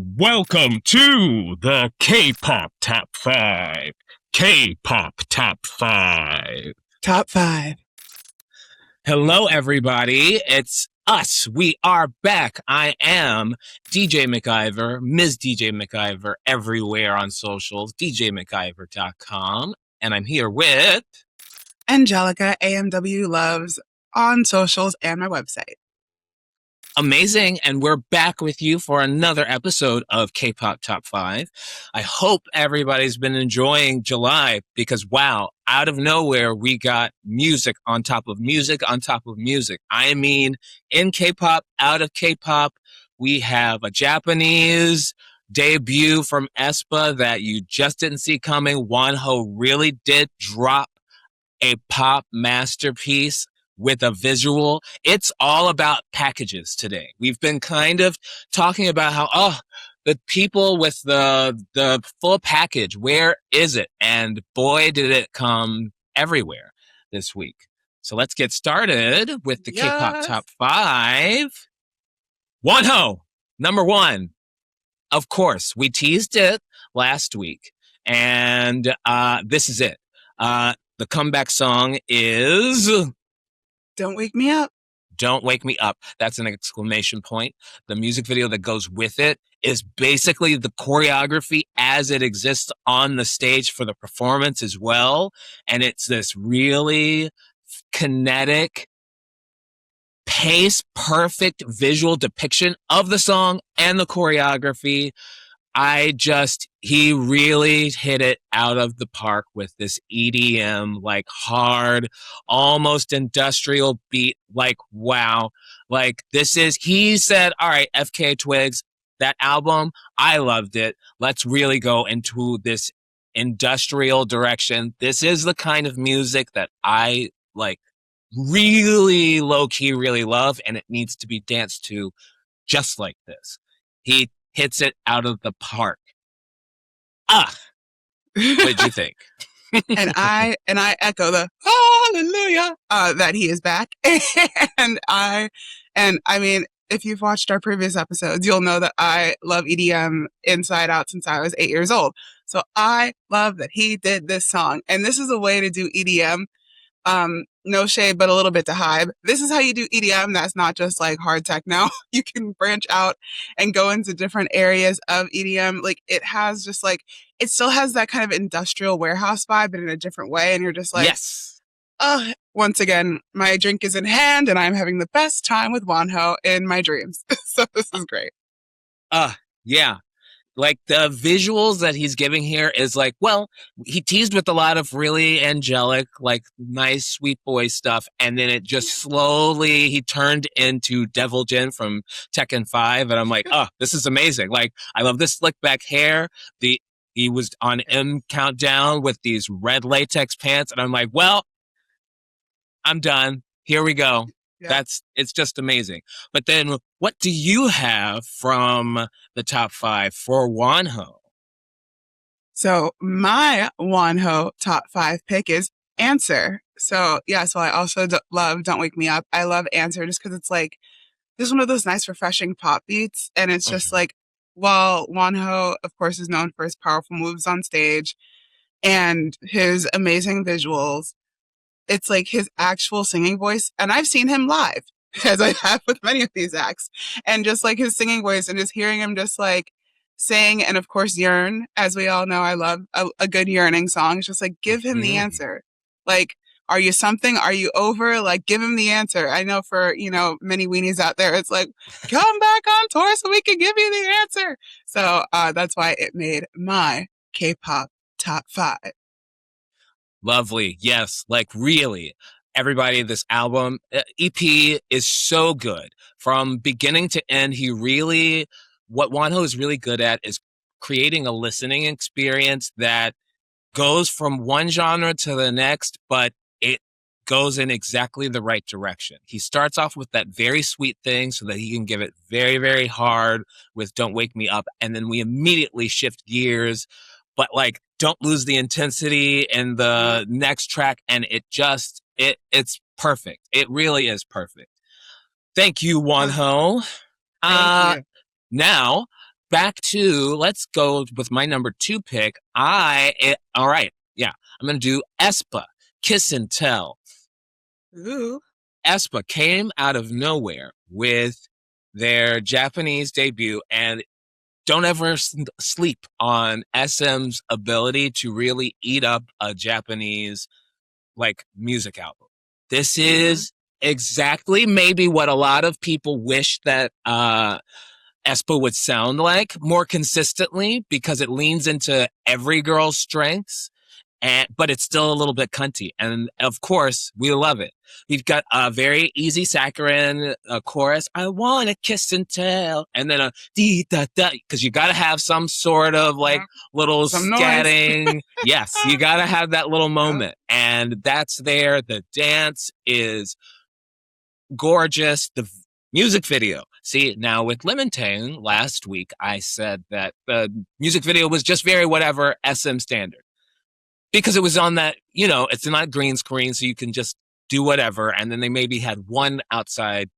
Welcome to the K-Pop Top 5. K-Pop Top 5. Top 5. Hello, everybody. It's us. We are back. I am DJ McIver, Ms. DJ McIver, everywhere on socials, djmciver.com. And I'm here with Angelica, AMW Loves, on socials and my website. Amazing, and we're back with you for another episode of K-Pop Top 5. I hope everybody's been enjoying July because, wow, out of nowhere, we got music on top of music on top of music. I mean, in K-Pop, out of K-Pop, we have a Japanese debut from aespa that you just didn't see coming. Wonho really did drop a pop masterpiece with a visual. It's all about packages today. We've been kind of talking about how, the people with the full package, where is it? And boy, did it come everywhere this week. So let's get started with the K-Pop Top 5. Wonho, number 1. Of course, we teased it last week, and this is it. The comeback song is Don't Wake Me Up. Don't Wake Me Up. That's an exclamation point. The music video that goes with it is basically the choreography as it exists on the stage for the performance as well. And it's this really kinetic, pace-perfect visual depiction of the song and the choreography. He really hit it out of the park with this EDM, like hard, almost industrial beat. Like, wow. Like he said, all right, FK Twigs, that album, I loved it. Let's really go into this industrial direction. This is the kind of music that I like really low key, really love. And it needs to be danced to just like this. He hits it out of the park. What did you think? and I echo the hallelujah that he is back. and I mean, if you've watched our previous episodes, you'll know that I love EDM inside out since I was 8 years old. So I love that he did this song. And this is a way to do EDM. No shade, but a little bit to hype. This is how you do EDM. That's not just like hard techno. You can branch out and go into different areas of EDM. Like it has just like, it still has that kind of industrial warehouse vibe, but in a different way. And you're just like, yes. Once again, my drink is in hand and I'm having the best time with Wonho in my dreams. So this is great. Yeah. Like the visuals that he's giving here is like, well, he teased with a lot of really angelic, like nice, sweet boy stuff. And then it just slowly, he turned into Devil Jin from Tekken 5. And I'm like, this is amazing. Like, I love this slick back hair. He was on M Countdown with these red latex pants. And I'm like, well, I'm done. Here we go. Yeah. It's just amazing. But then what do you have from the top 5 for Wonho? So my Wonho top 5 pick is Answer. So yeah, so I also love Don't Wake Me Up. I love Answer just because it's like, this is one of those nice, refreshing pop beats. And it's just like, while Wonho, of course, is known for his powerful moves on stage and his amazing visuals, it's like his actual singing voice. And I've seen him live, as I have with many of these acts. And just like his singing voice and just hearing him just like sing and of course yearn. As we all know, I love a good yearning song. It's just like, give him the answer. Like, are you something? Are you over? Like, give him the answer. I know for, many weenies out there, it's like, come back on tour so we can give you the answer. So that's why it made my K-pop top 5. Lovely. Yes. Like really, everybody, this album, EP is so good. From beginning to end, what Wonho is really good at is creating a listening experience that goes from one genre to the next, but it goes in exactly the right direction. He starts off with that very sweet thing so that he can give it very, very hard with Don't Wake Me Up. And then we immediately shift gears, but like, don't lose the intensity in the next track. And it's perfect. It really is perfect. Thank you, Wonho. Thank you. Now, back to, let's go with my number 2 pick. All right. Yeah. I'm going to do aespa, Kiss and Tell. Ooh. aespa came out of nowhere with their Japanese debut, and don't ever sleep on SM's ability to really eat up a Japanese like music album. This is exactly maybe what a lot of people wish that aespa would sound like more consistently, because it leans into every girl's strengths, but it's still a little bit cunty. And of course, we love it. We've got a very easy saccharine chorus. I want to kiss and tell. And then a dee da da, because you got to have some sort of like little Some noise. scatting. Yes, you got to have that little moment. And that's there. The dance is gorgeous. The music video. See, now with Lemon Tang, last week I said that the music video was just very whatever SM standard, because it was on that, it's not green screen, so you can just do whatever. And then they maybe had one outside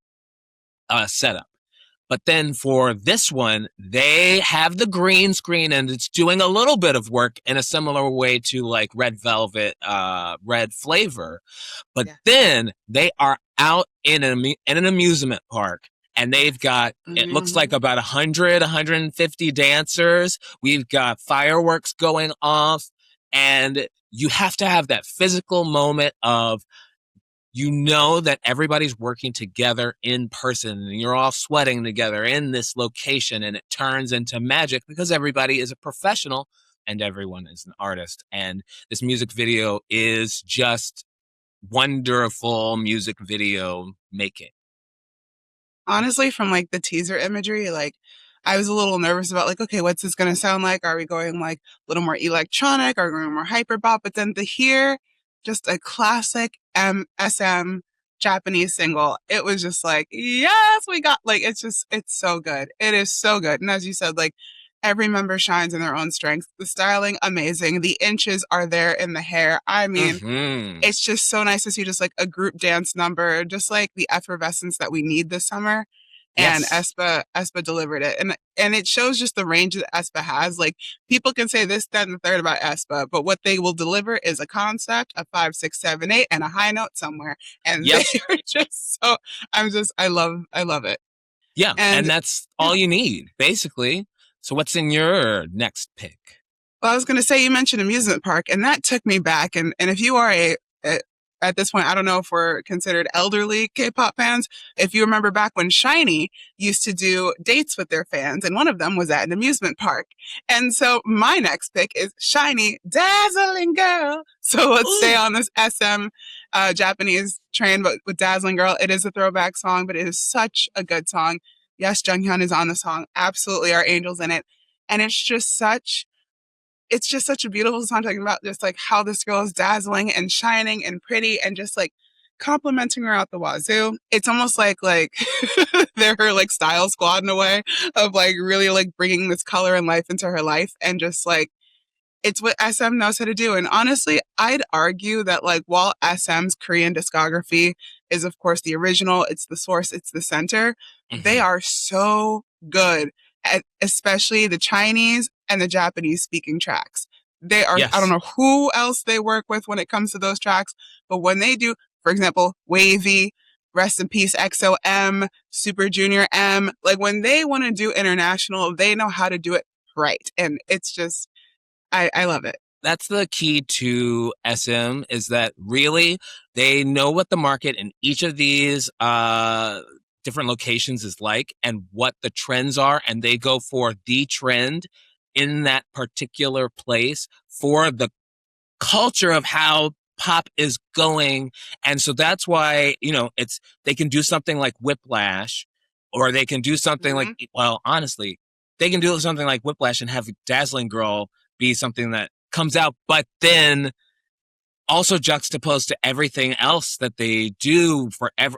setup. But then for this one, they have the green screen, and it's doing a little bit of work in a similar way to like Red Velvet, Red Flavor. But then they are out in an amusement park, and they've got, it looks like about 100, 150 dancers. We've got fireworks going off, and you have to have that physical moment of, that everybody's working together in person, and you're all sweating together in this location, and it turns into magic because everybody is a professional and everyone is an artist. And this music video is just wonderful music video making. Honestly, from like the teaser imagery, like I was a little nervous about like, okay, what's this going to sound like? Are we going like a little more electronic? Are we going more hyperbop? But then to hear just a classic SM Japanese single, it was just like, yes, we got, like, it's so good. It is so good. And as you said, like every member shines in their own strengths. The styling, amazing. The inches are there in the hair. I mean, it's just so nice to see just like a group dance number, just like the effervescence that we need this summer. And aespa delivered it. And it shows just the range that aespa has. Like, people can say this, that, and the third about aespa, but what they will deliver is a concept, a 5, 6, 7, 8, and a high note somewhere. And they're just so, I love it. Yeah. And that's all you need, basically. So what's in your next pick? Well, I was going to say, you mentioned amusement park, and that took me back. And if you are at this point, I don't know if we're considered elderly K-pop fans. If you remember back when SHINee used to do dates with their fans, and one of them was at an amusement park. And so my next pick is SHINee, Dazzling Girl. So let's stay on this SM Japanese train, but with Dazzling Girl. It is a throwback song, but it is such a good song. Yes, Junghyun is on the song. Absolutely, our angels in it. And it's just such a beautiful song, talking about just like how this girl is dazzling and shining and pretty, and just like complimenting her out the wazoo. It's almost like they're her like style squad in a way, of like really like bringing this color and life into her life. And just like, it's what SM knows how to do. And honestly, I'd argue that like, while SM's Korean discography is of course the original, it's the source, it's the center, they are so good at especially the Chinese and the Japanese speaking tracks. They are, I don't know who else they work with when it comes to those tracks, but when they do, for example, Wavy, Rest in Peace XOM, Super Junior M, like when they want to do international, they know how to do it right. And it's just, I love it. That's the key to SM, is that really they know what the market in each of these different locations is like, and what the trends are, and they go for the trend in that particular place for the culture of how pop is going. And so that's why, they can do something like Whiplash, or they can do something like, well, honestly, they can do something like Whiplash and have Dazzling Girl be something that comes out, but then also juxtaposed to everything else that they do forever.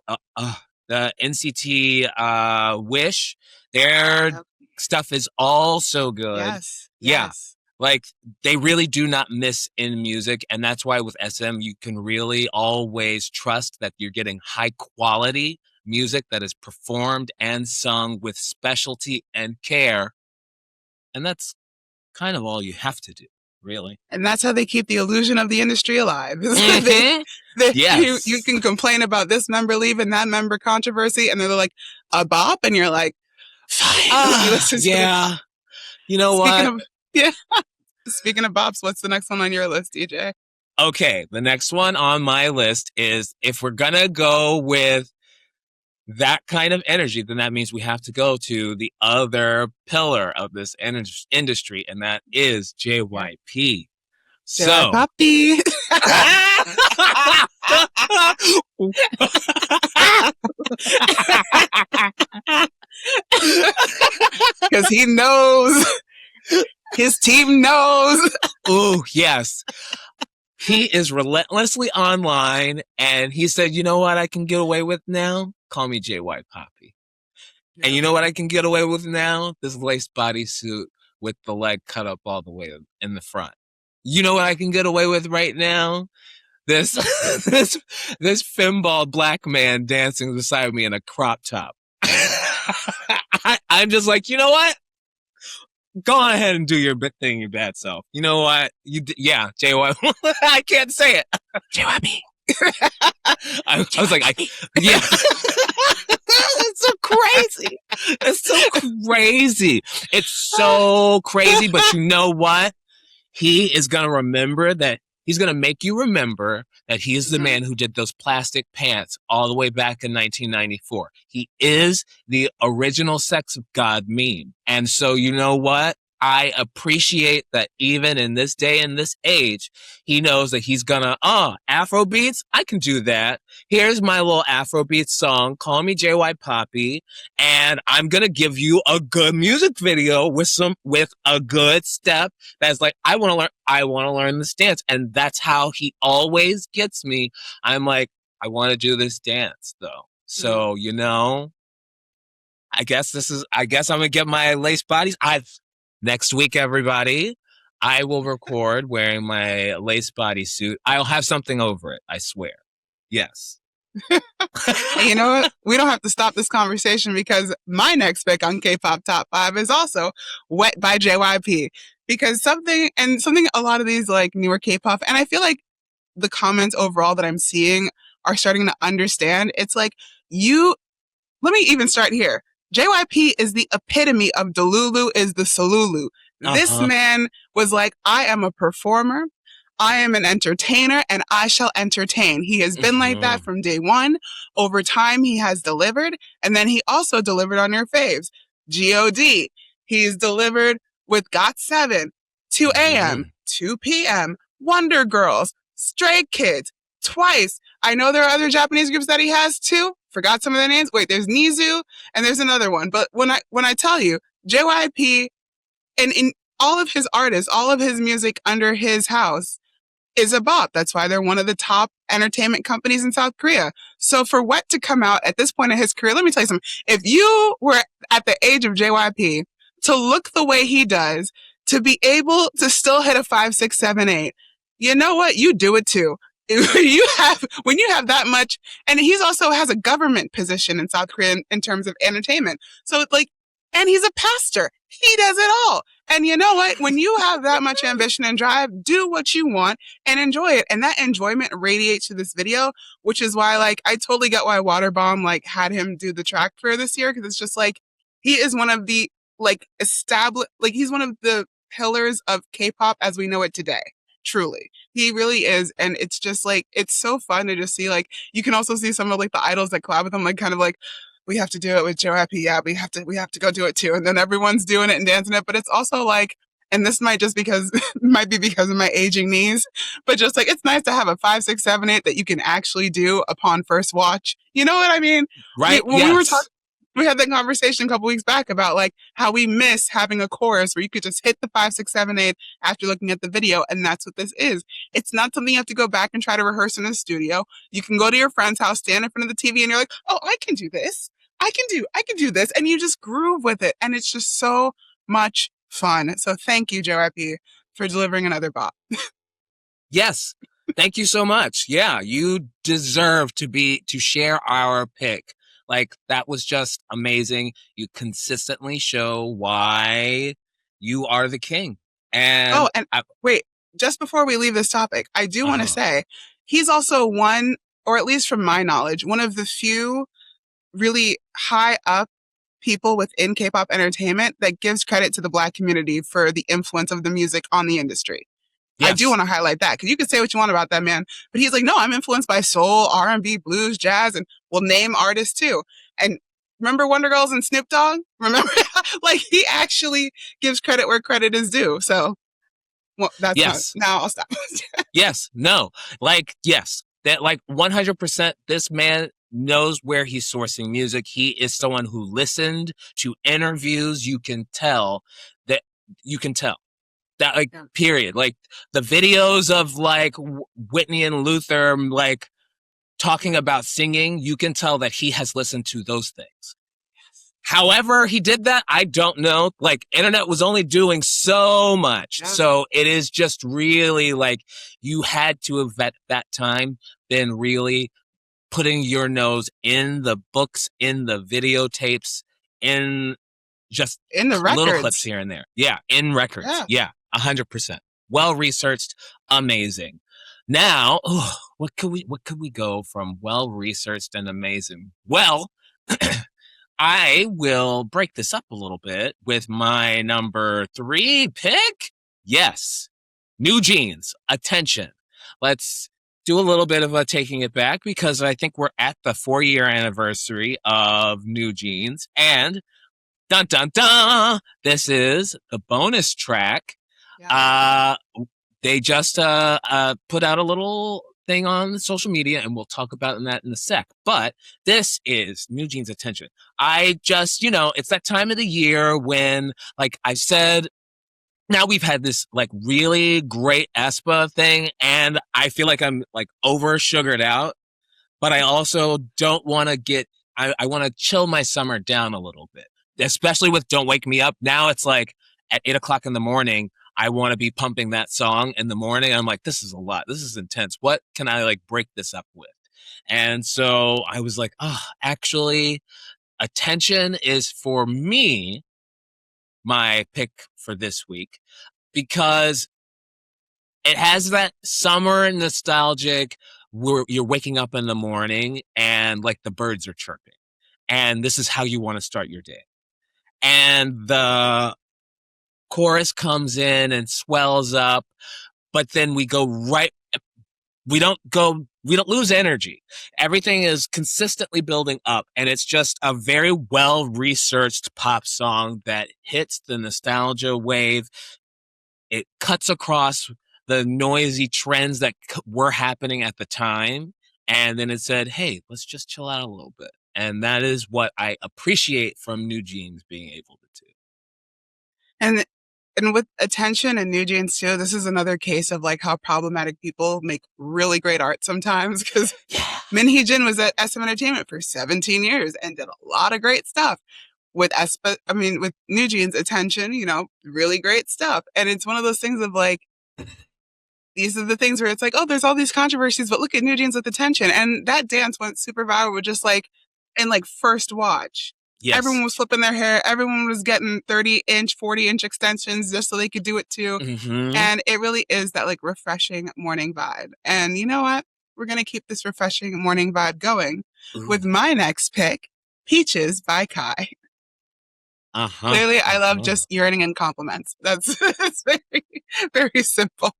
The NCT Wish, their stuff is all so good. Yes. Like, they really do not miss in music. And that's why with SM, you can really always trust that you're getting high quality music that is performed and sung with specialty and care And that's kind of all you have to do, really. And that's how they keep the illusion of the industry alive. Yes. You can complain about this member leaving, that member controversy, and they're like, a bop, and you're like, fine. You listen to yeah. You know Speaking what? Speaking of bops, what's the next one on your list, DJ? Okay, the next one on my list is, if we're gonna go with that kind of energy, then that means we have to go to the other pillar of this industry, and that is JYP. So, Poppy. Because he knows. His team knows. Oh, yes. He is relentlessly online, and he said, you know what I can get away with now? Call me JY Poppy. Yeah. And you know what I can get away with now? This lace bodysuit with the leg cut up all the way in the front. You know what I can get away with right now? This femballed black man dancing beside me in a crop top. I'm just like, you know what? Go on ahead and do your thing, you bad self. You know what? Yeah, JY. I can't say it. JYP. I was like, yeah. It's so crazy. It's so crazy. It's so crazy, but you know what? He is going to remember that. He's going to make you remember that he is the man who did those plastic pants all the way back in 1994. He is the original Sex of God meme. And so, you know what? I appreciate that even in this day and this age, he knows that he's gonna, Afro beats? I can do that. Here's my little Afro beats song. Call me JY Poppy. And I'm gonna give you a good music video with a good step that's like, I want to learn this dance. And that's how he always gets me. I'm like, I want to do this dance though. So, you know, I guess I'm gonna get my lace bodies. Next week, everybody, I will record wearing my lace bodysuit. I'll have something over it, I swear. Yes. And you know what? We don't have to stop this conversation, because my next pick on K-pop Top 5 is also Wet by JYP. Because something a lot of these like newer K-pop, and I feel like the comments overall that I'm seeing are starting to understand. It's like, let me even start here. JYP is the epitome of Delulu is the Solulu. This man was like, I am a performer, I am an entertainer, and I shall entertain. He has been like that from day one. Over time, he has delivered. And then he also delivered on your faves. G.O.D. He's delivered with GOT7, 2 a.m., 2 p.m., Wonder Girls, Stray Kids, Twice. I know there are other Japanese groups that he has too. Forgot some of their names. Wait, there's Nizu and there's another one. But when I tell you, JYP and in all of his artists, all of his music under his house is a bop. That's why they're one of the top entertainment companies in South Korea. So for Wet to come out at this point in his career, let me tell you something. If you were at the age of JYP, to look the way he does, to be able to still hit a 5, 6, 7, 8, you know what? You do it too. When you have that much, and he's also has a government position in South Korea in terms of entertainment. So like, and he's a pastor. He does it all. And you know what? When you have that much ambition and drive, do what you want and enjoy it. And that enjoyment radiates to this video, which is why, like, I totally get why Waterbomb, like, had him do the track for this year. Cause it's just like, he is one of the, like, he's one of the pillars of K-pop as we know it today. Truly. He really is. And it's just like, it's so fun to just see, like, you can also see some of like the idols that collab with him, like kind of like, we have to do it with JYP. Yeah, we have to go do it too. And then everyone's doing it and dancing it. But it's also like, and this might be because of my aging knees, but just like, it's nice to have a 5, 6, 7, 8 that you can actually do upon first watch. You know what I mean? Right. When we were talking, we had that conversation a couple weeks back about like how we miss having a chorus where you could just hit the 5, 6, 7, 8 after looking at the video. And that's what this is. It's not something you have to go back and try to rehearse in the studio. You can go to your friend's house, stand in front of the TV and you're like, oh, I can do this. I can do this. And you just groove with it. And it's just so much fun. So thank you, JYP, for delivering another bop. Yes. Thank you so much. Yeah. You deserve to share our pick. Like, that was just amazing. You consistently show why you are the king. And Oh, and wait, just before we leave this topic, I do want to say he's also one, or at least from my knowledge, one of the few really high up people within K-pop entertainment that gives credit to the Black community for the influence of the music on the industry. Yes. I do want to highlight that because you can say what you want about that man, but he's like, no, I'm influenced by soul, R&B, blues, jazz, and will name artists too. And remember Wonder Girls and Snoop Dogg? Remember, like he actually gives credit where credit is due. So, well, that's yes. Now I'll stop. Yes, no, like yes, that like 100%. This man knows where he's sourcing music. He is someone who listened to interviews. You can tell that. Like, yeah. Period. Like the videos of like Whitney and Luther, like talking about singing, you can tell that he has listened to those things. Yes. However he did that, I don't know. Like internet was only doing so much. Yeah. So it is just really like you had to have at that time been really putting your nose in the books, in the videotapes, in just in the records. Little clips here and there. Yeah, in records. Yeah. 100%. Well researched, amazing. Now, what could we go from well researched and amazing? Well, I will break this up a little bit with my number 3 pick. Yes, NEWJEANS. Attention. Let's do a little bit of a taking it back because I think we're at the 4-year anniversary of NEWJEANS, and dun dun dun, this is the bonus track. Yeah. They just put out a little thing on social media, and we'll talk about that in a sec. But this is NEWJEANS. Attention. I just, it's that time of the year when, like I said, now we've had this like really great aespa thing, and I feel like I'm like over sugared out, but I also don't want to get, I want to chill my summer down a little bit, especially with Don't Wake Me Up. Now it's like at 8:00 in the morning, I want to be pumping that song in the morning. I'm like, this is a lot. This is intense. What can I like break this up with? And so I was like, actually, Attention is for me, my pick for this week, because it has that summer nostalgic where you're waking up in the morning and like the birds are chirping. And this is how you want to start your day. And the chorus comes in and swells up, but then we don't lose energy. Everything is consistently building up, and it's just a very well-researched pop song that hits the nostalgia wave. It cuts across the noisy trends that were happening at the time, and then it said, hey, let's just chill out a little bit. And that is what I appreciate from NEWJEANS being able to do. And with Attention and NEWJEANS too, this is another case of like how problematic people make really great art sometimes, because Min Hee-jin was at SM Entertainment for 17 years and did a lot of great stuff. With NEWJEANS, Attention, really great stuff. And it's one of those things of like, these are the things where it's like, oh, there's all these controversies, but look at NEWJEANS with Attention. And that dance went super viral with just like, in like first watch. Yes. Everyone was flipping their hair. Everyone was getting 30-inch, 40-inch extensions just so they could do it too. Mm-hmm. And it really is that like refreshing morning vibe. And you know what? We're going to keep this refreshing morning vibe going with my next pick, Peaches by Kai. Clearly, I love just yearning and compliments. It's very, very simple.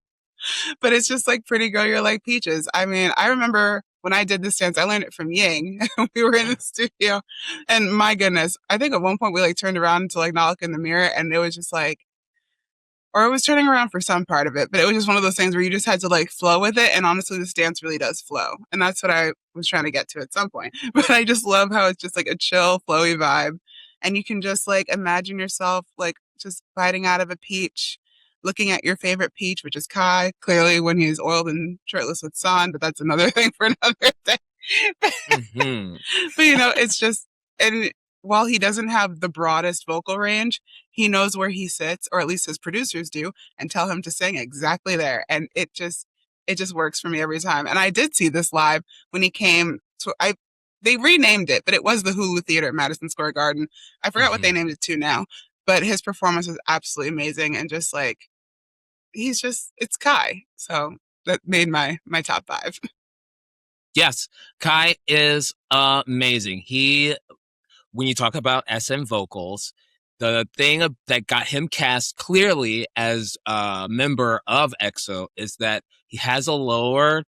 But it's just like, pretty girl, you're like peaches. I mean, I remember when I did this dance, I learned it from Yang. We were in the studio, and my goodness, I think at one point we like turned around to like not look in the mirror, and it was just like, or it was turning around for some part of it, but it was just one of those things where you just had to like flow with it. And honestly, this dance really does flow. And that's what I was trying to get to at some point. But I just love how it's just like a chill, flowy vibe. And you can just like imagine yourself like just biting out of a peach, looking at your favorite peach, which is Kai, clearly when he's oiled and shirtless with San, but that's another thing for another day. Mm-hmm. But it's just, and while he doesn't have the broadest vocal range, he knows where he sits, or at least his producers do, and tell him to sing exactly there. And it just works for me every time. And I did see this live when he came to, they renamed it, but it was the Hulu Theater at Madison Square Garden. I forgot what they named it to now. but his performance was absolutely amazing. And just like, it's Kai. So that made my top 5. Yes, Kai is amazing. When you talk about SM vocals, the thing that got him cast clearly as a member of EXO is that he has a lower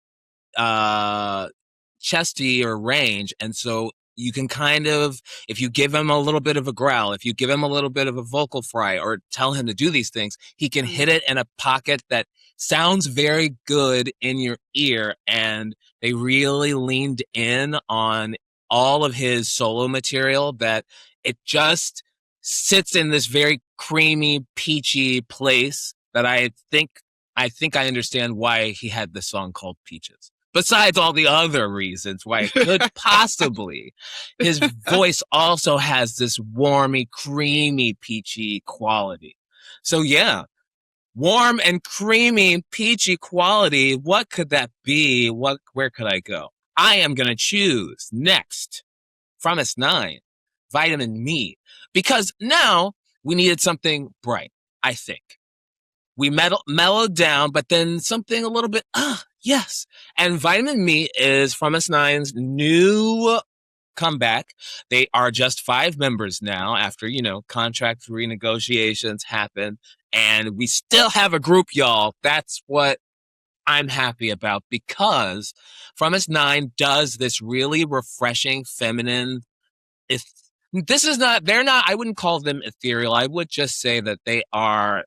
chesty or range, and so you can kind of, if you give him a little bit of a growl, if you give him a little bit of a vocal fry, or tell him to do these things, he can hit it in a pocket that sounds very good in your ear. And they really leaned in on all of his solo material, that it just sits in this very creamy, peachy place that I think I understand why he had this song called Peaches. Besides all the other reasons why it could possibly, his voice also has this warmy, creamy, peachy quality. So yeah, warm and creamy, peachy quality. What could that be? Where could I go? I am going to choose next from S9, Vitamin Me, because now we needed something bright, I think. We mellowed down, but then something a little bit, yes. And Vitamin Me is from S9's new comeback. They are just 5 members now after, contract renegotiations happened. And we still have a group, y'all. That's what I'm happy about, because from S9 does this really refreshing, feminine, I wouldn't call them ethereal. I would just say that they are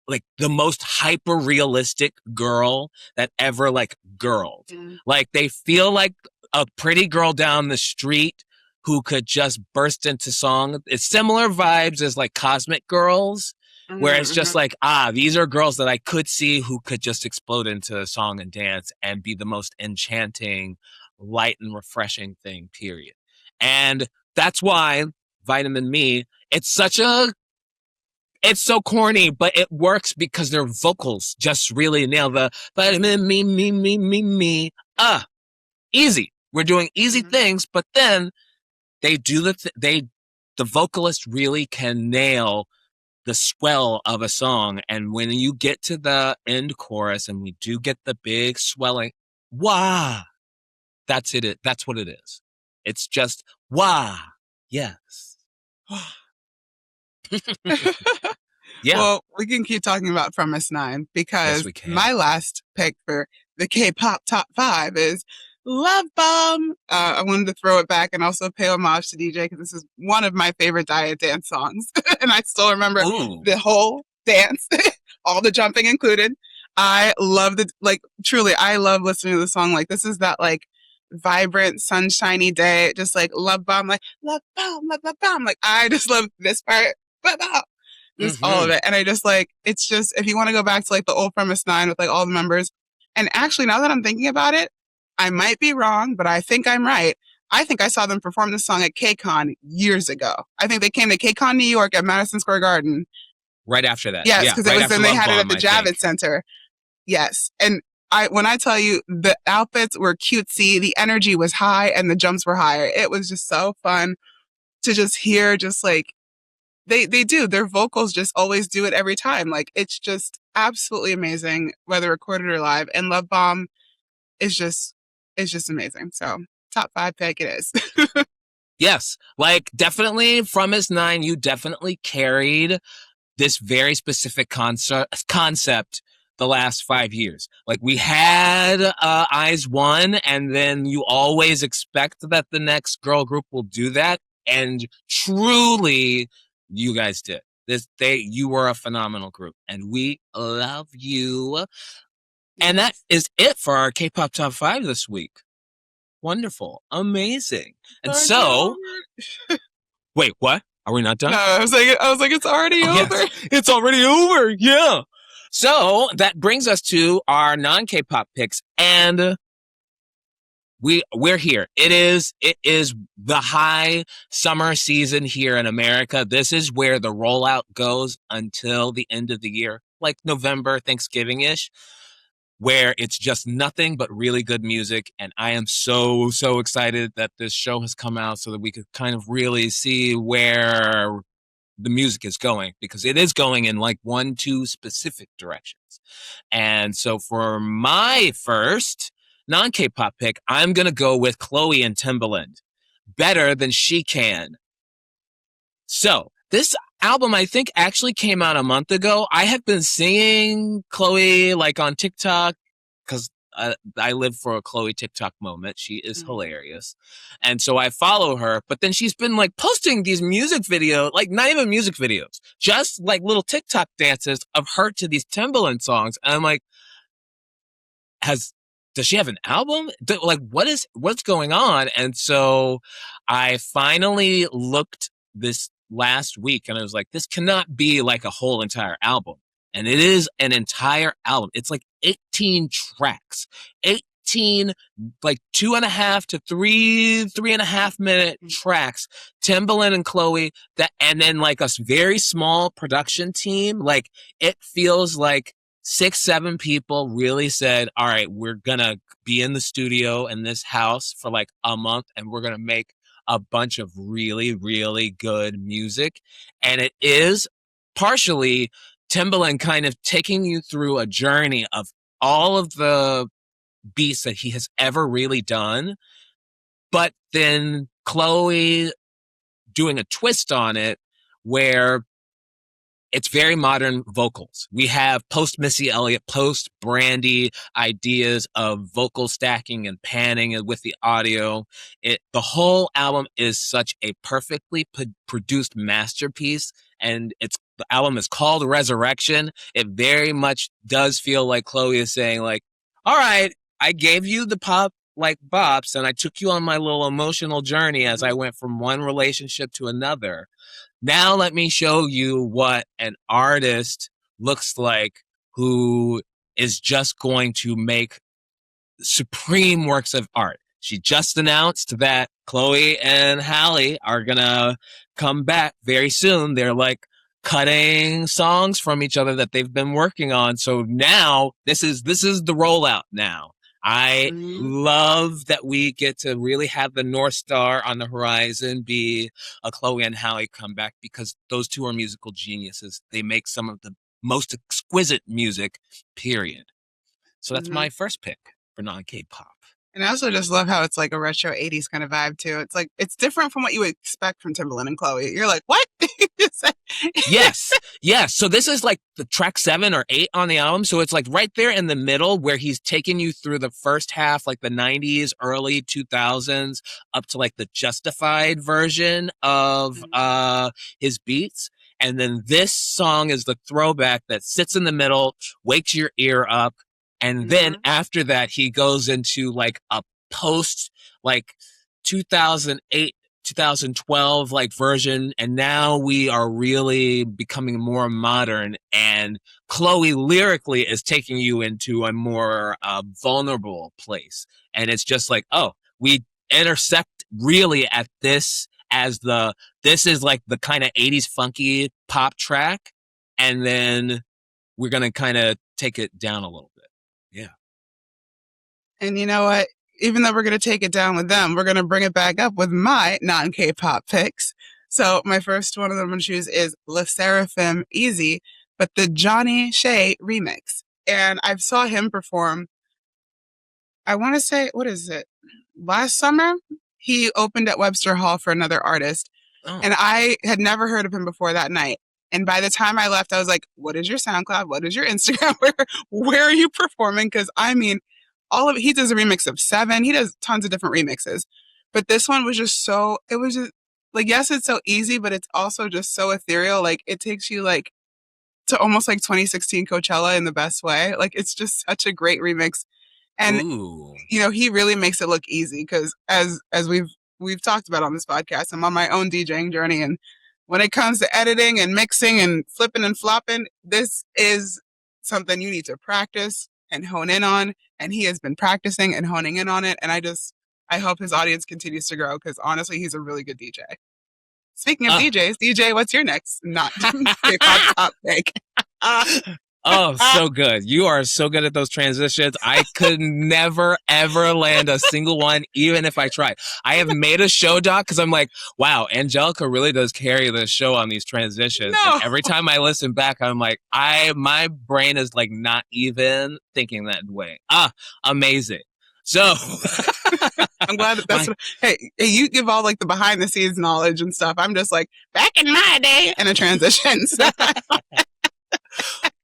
like the most hyper realistic girl that ever girled. Like they feel like a pretty girl down the street who could just burst into song. It's similar vibes as like Cosmic Girls, where it's just like, these are girls that I could see who could just explode into a song and dance and be the most enchanting, light and refreshing thing, period. And that's why Vitamin Me, it's so corny, but it works because their vocals just really nail the vitamin me. Easy. We're doing easy things, but then they do the vocalist really can nail the swell of a song. And when you get to the end chorus and we do get the big swelling, wah, that's it. That's what it is. It's just wah. Yes. Yeah. Well, we can keep talking about from S9 because my last pick for the K-pop top 5 is Love Bomb. I wanted to throw it back and also pay homage to DJ because this is one of my favorite diet dance songs. And I still remember the whole dance, all the jumping included. I love truly, I love listening to the song. Like, this is that like vibrant, sunshiny day, just like Love Bomb, like Love Bomb, Love Bomb. Like, I just love this part. Love Bomb. Just all of it. And I just it's just, if you want to go back to like the old Premise 9 with like all the members, and actually now that I'm thinking about it, I might be wrong, but I think I'm right. I think I saw them perform this song at KCON years ago. I think they came to KCON New York at Madison Square Garden. Right after that. Yes, because it was then they had it at the Javits Center. Yes. And when I tell you the outfits were cutesy, the energy was high and the jumps were higher. It was just so fun to just hear just like, They do. Their vocals just always do it every time. Like, it's just absolutely amazing, whether recorded or live. And Love Bomb is just amazing. So top 5 pick it is. Yes. Like, definitely from S9, you definitely carried this very specific concept the last 5 years. Like, we had Eyes One, and then you always expect that the next girl group will do that. And truly, you guys did. You were a phenomenal group, and we love you. Yes. And that is it for our K-pop top 5 this week. Wonderful, amazing. And so, wait, what? Are we not done? No, I was like, it's already over. Yes. It's already over. Yeah. So that brings us to our non-K-pop picks, and we're here. It is the high summer season here in America. This is where the rollout goes until the end of the year, like November, Thanksgiving-ish, where it's just nothing but really good music. And I am so, so excited that this show has come out so that we could kind of really see where the music is going, because it is going in like 1-2 specific directions. And so for my first non-K-pop pick, I'm going to go with Chloe and Timbaland. Better Than She Can. So this album, I think, actually came out a month ago. I have been seeing Chloe like on TikTok because I live for a Chloe TikTok moment. She is hilarious. And so I follow her, but then she's been like posting these music videos, like not even music videos, just like little TikTok dances of her to these Timbaland songs. And I'm like, does she have an album? Like, what's going on? And so I finally looked this last week and I was like, this cannot be like a whole entire album. And it is an entire album. It's like 18 tracks, 18 like 2.5 to 3.5 minute tracks. Timbaland and Chloe, and then like a very small production team. Like, it feels like 6-7 people really said, all right, we're gonna be in the studio in this house for like a month and we're gonna make a bunch of really, really good music. And it is partially Timbaland kind of taking you through a journey of all of the beats that he has ever really done, but then Chloe doing a twist on it where it's very modern vocals. We have post Missy Elliott, post Brandy ideas of vocal stacking and panning with the audio. The whole album is such a perfectly produced masterpiece, and the album is called Resurrection. It very much does feel like Chloe is saying, like, all right, I gave you the pop like bops, and I took you on my little emotional journey as I went from one relationship to another. Now let me show you what an artist looks like who is just going to make supreme works of art. She just announced that Chloe and Halle are gonna come back very soon. They're like cutting songs from each other that they've been working on. So now this is the rollout now. I love that we get to really have the North Star on the horizon be a Chloe and Halle comeback, because those two are musical geniuses. They make some of the most exquisite music, period. So that's my first pick for non-K-pop. And I also just love how it's like a retro 80s kind of vibe too. It's like, it's different from what you would expect from Timbaland and Chloe. You're like, what? Yes. So this is like the track 7 or 8 on the album. So it's like right there in the middle where he's taking you through the first half, like the 90s, early 2000s, up to like the Justified version of his beats. And then this song is the throwback that sits in the middle, wakes your ear up. And then after that, he goes into like a post like 2008, 2012 like version. And now we are really becoming more modern. And Chloe lyrically is taking you into a more vulnerable place. And it's just like, oh, we intersect really at this this is like the kind of 80s funky pop track. And then we're going to kind of take it down a little bit. Yeah. And you know what? Even though we're going to take it down with them, we're going to bring it back up with my non-K-pop picks. So my first one of them I'm going to choose is Le Seraphim Easy, but the Johnny Shea remix. And I saw him perform, I want to say, what is it? Last summer, he opened at Webster Hall for another artist. And I had never heard of him before that night. And by the time I left, I was like, what is your SoundCloud? What is your Instagram? Where are you performing? Because I mean, he does a remix of 7. He does tons of different remixes. But this one was just it was just like, yes, it's so easy, but it's also just so ethereal. Like, it takes you like to almost like 2016 Coachella in the best way. Like, it's just such a great remix. And, you know, he really makes it look easy because as we've talked about on this podcast, I'm on my own DJing journey. And when it comes to editing and mixing and flipping and flopping, this is something you need to practice and hone in on. And he has been practicing and honing in on it. And I hope his audience continues to grow because honestly, he's a really good DJ. Speaking of DJs, DJ, what's your next not K-pop top pick? Oh, so good. You are so good at those transitions. I could never, ever land a single one, even if I tried. I have made a show doc because I'm like, wow, Angelica really does carry the show on these transitions. And No. every time I listen back, I'm like, my brain is like not even thinking that way. Amazing. So I'm glad that that's my, hey, you give all like the behind the scenes knowledge and stuff. I'm just like back in my day and a transition. So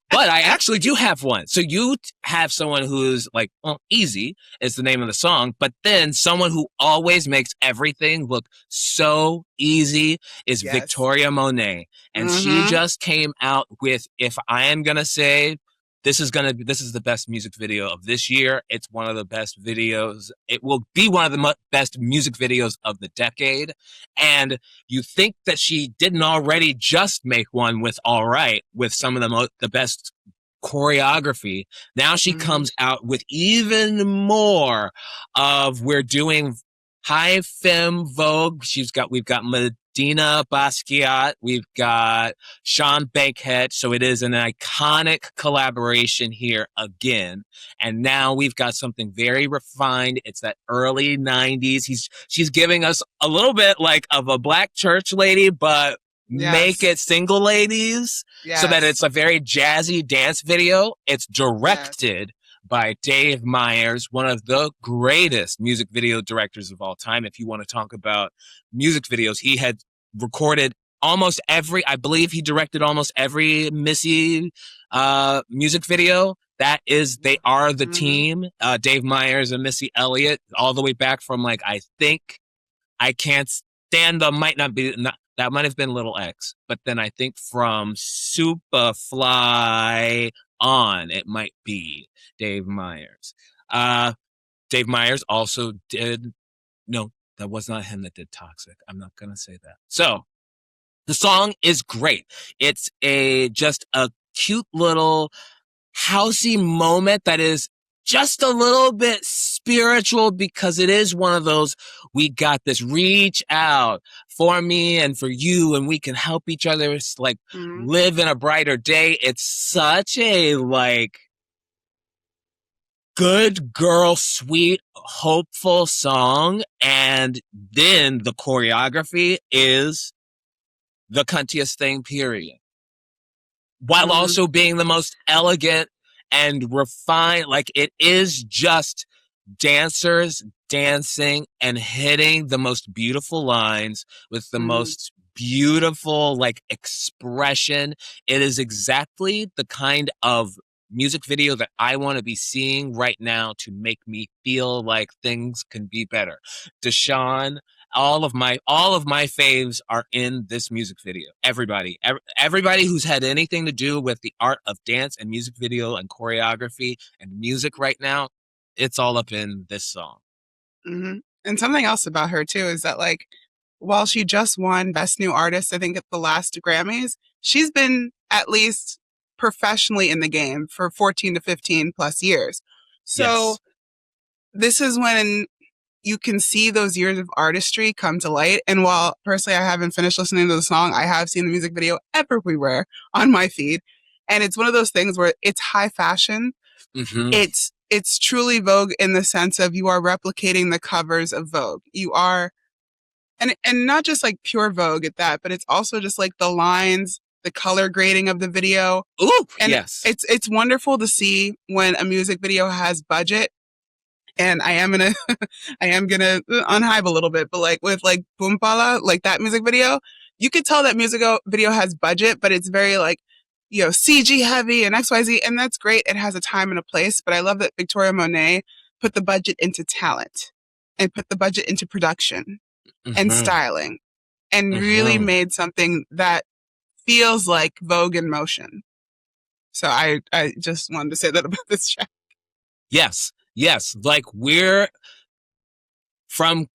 but I actually do have one. So you have someone who's like, well, Easy is the name of the song, but then someone who always makes everything look so easy is yes. Victoria Monet. And she just came out with, if I am going to say, this is the best music video of this year. It's one of the best videos. It will be one of the best music videos of the decade. And you think that she didn't already just make one with All Right, with some of the best choreography. Now she comes out with even more of we're doing high femme vogue. We've got Medina Basquiat. We've got Sean Bankhead. So it is an iconic collaboration here again. And now we've got something very refined. It's that early 90s. She's giving us a little bit like of a black church lady, but make it single ladies so that it's a very jazzy dance video. It's directed by Dave Meyers, one of the greatest music video directors of all time. If you want to talk about music videos, he had recorded I believe he directed almost every Missy music video. They are the team, Dave Meyers and Missy Elliott, all the way back from like, I think I Can't Stand the, that might have been Little X, but then I think from Superfly on, it might be Dave Meyers. Dave Meyers also did, no, that was not him that did Toxic. I'm not going to say that. So the song is great. It's just a cute little housey moment that is just a little bit spiritual because it is one of those, we got this, reach out for me and for you and we can help each other like live in a brighter day. It's such a like good girl, sweet, hopeful song. And then the choreography is the cuntiest thing, period. While also being the most elegant and refined. Like it is just dancers dancing and hitting the most beautiful lines with the most beautiful like expression. It is exactly the kind of music video that I want to be seeing right now to make me feel like things can be better. Deshaun, all of my faves are in this music video. Everybody who's had anything to do with the art of dance and music video and choreography and music right now, it's all up in this song. And something else about her too is that like, while she just won Best New Artist, I think at the last Grammys, she's been at least professionally in the game for 14 to 15 plus years. So this is when you can see those years of artistry come to light. And while personally I haven't finished listening to the song, I have seen the music video everywhere on my feed. And it's one of those things where it's high fashion. It's truly Vogue in the sense of you are replicating the covers of Vogue. You are, and not just like pure Vogue at that, but it's also just like the lines, the color grading of the video. And it's wonderful to see when a music video has budget. And I am gonna unhype a little bit, but like with like Boompala, like that music video, you could tell that music video has budget, but it's very like, you know, CG heavy and XYZ, and that's great. It has a time and a place, but I love that Victoria Monet put the budget into talent and put the budget into production and styling and really made something that feels like Vogue in motion. So I just wanted to say that about this track. Yes. Like we're from,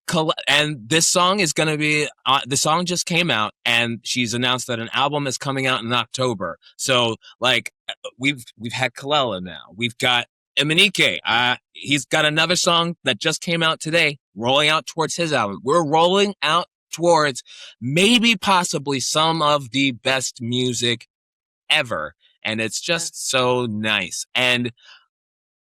and this song is going to be, the song just came out and she's announced that an album is coming out in October. So like we've had Kalela now. We've got Emanike. He's got another song that just came out today, rolling out towards his album. We're rolling out towards maybe possibly some of the best music ever. And it's just so nice. And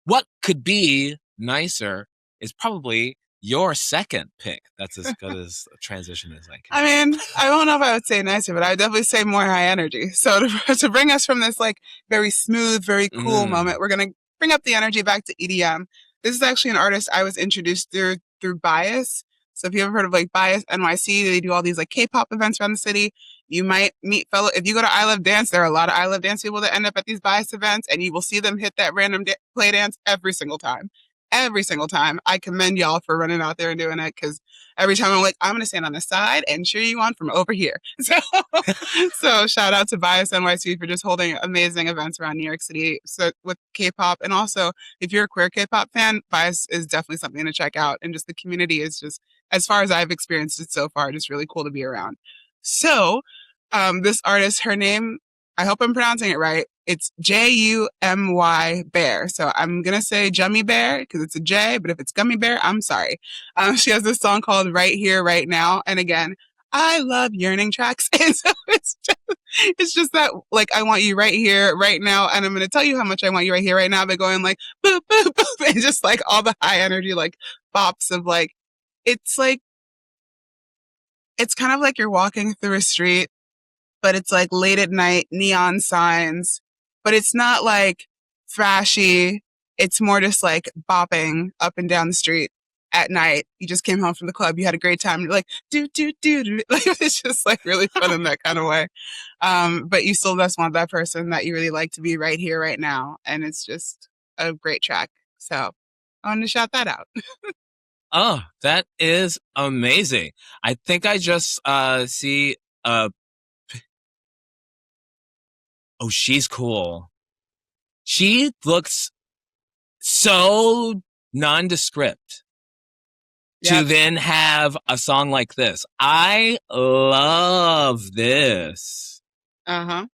what could be nicer is probably your second pick. That's as good as a transition as I can. I mean, I don't know if I would say nicer, but I would definitely say more high energy. So to bring us from this like very smooth, very cool moment, we're going to bring up the energy back to EDM. This is actually an artist I was introduced through Bias. So if you ever heard of like Bias NYC, they do all these like K-pop events around the city. You might meet if you go to I Love Dance, there are a lot of I Love Dance people that end up at these Bias events, and you will see them hit that random play dance every single time. Every single time. I commend y'all for running out there and doing it, because every time I'm like, I'm going to stand on the side and cheer you on from over here. So shout out to Bias NYC for just holding amazing events around New York City with K-pop. And also, if you're a queer K-pop fan, Bias is definitely something to check out. And just the community is just, as far as I've experienced it so far, just really cool to be around. So this artist, her name, I hope I'm pronouncing it right. It's Jumy Bear. So I'm going to say Jummy Bear because it's a J, but if it's Gummy Bear, I'm sorry. She has this song called Right Here, Right Now. And again, I love yearning tracks. And so it's just that, like, I want you right here, right now. And I'm going to tell you how much I want you right here, right now by going like, boop, boop, boop. And just like all the high energy, like bops of like, it's kind of like you're walking through a street, but it's like late at night, neon signs, but it's not like thrashy. It's more just like bopping up and down the street at night. You just came home from the club. You had a great time. You're like, do, do, do, do. Like, it's just like really fun in that kind of way. But you still just want that person that you really like to be right here, right now. And it's just a great track. So I wanted to shout that out. Oh, that is amazing. I think I just see oh, she's cool. She looks so nondescript to then have a song like this. I love this. Oh,